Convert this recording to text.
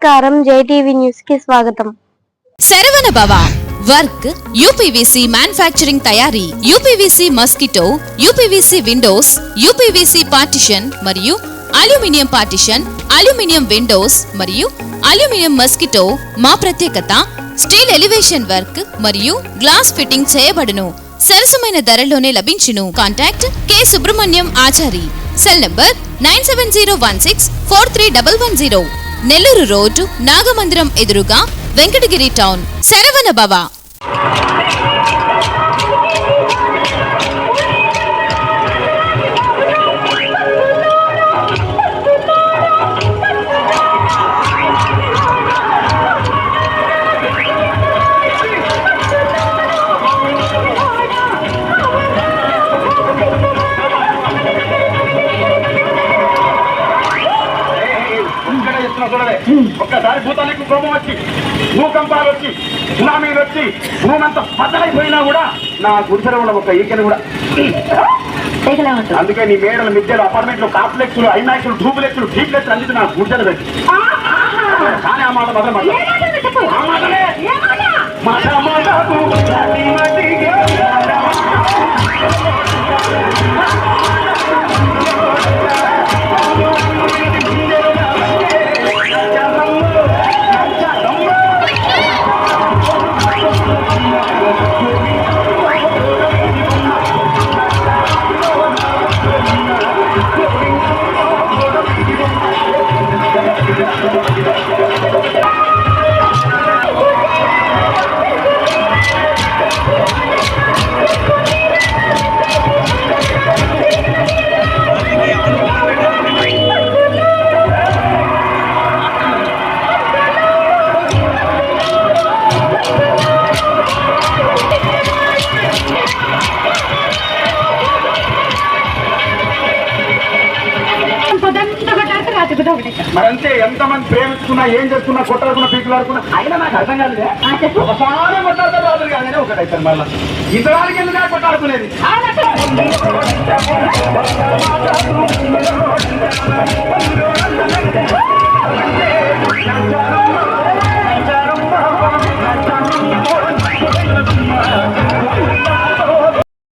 నమస్కారం, జైటీవీ న్యూస్ కి స్వాగతం. శరవణ భవ వర్క్ యూపీవీసీ మ్యానుఫ్యాక్చరింగ్ తయారీ, UPVC mosquito, UPVC Windows, UPVC partition మరియు అల్యూమినియం పార్టిషన్, అల్యూమినియం విండోస్ మరియు అల్యూమినియం మస్కిటో. మా ప్రత్యేకత స్టీల్ ఎలివేషన్ వర్క్ మరియు గ్లాస్ ఫిట్టింగ్ చేయబడును. సరసమైన ధరలోనే లభించును. Contact K Subrahmanyam Achari. Cell number 9701643110. Nellore road, Nagamandiram ఎదురుగా, వెంకటగిరి టౌన్. శరవణ భవ. ఒక్కసారి భూతానికి కోపం వచ్చి, భూకంపాలు వచ్చి, సునామీలు వచ్చి, భూమంతా బద్దలైపోయినా కూడా నా గుడిసెలో ఉన్న ఒక ఈకని కూడా అందుకే నీ మేడలు, మిద్దెలు, అపార్ట్మెంట్లు, కాంప్లెక్స్లు, ఐమాక్స్లు, డూప్లెక్స్లు, డీప్లెక్స్లు అన్నిటి నా గుడిసెలు పెట్టి. కానీ ఆ మాట మాత్రం మరంతే. ఎంతమంది ప్రేమించుకున్నా, ఏం చేస్తున్నా, కొట్టాడుకున్నా, పీకులాడుకున్నా అయినా నాకు అర్థం కాలేదే. ఒకసారి కొట్టాడుతారు రాదు కానీ ఒకటైతే మళ్ళీ ఇంతడానికి ఎందుకు కొట్టాడుకునేది.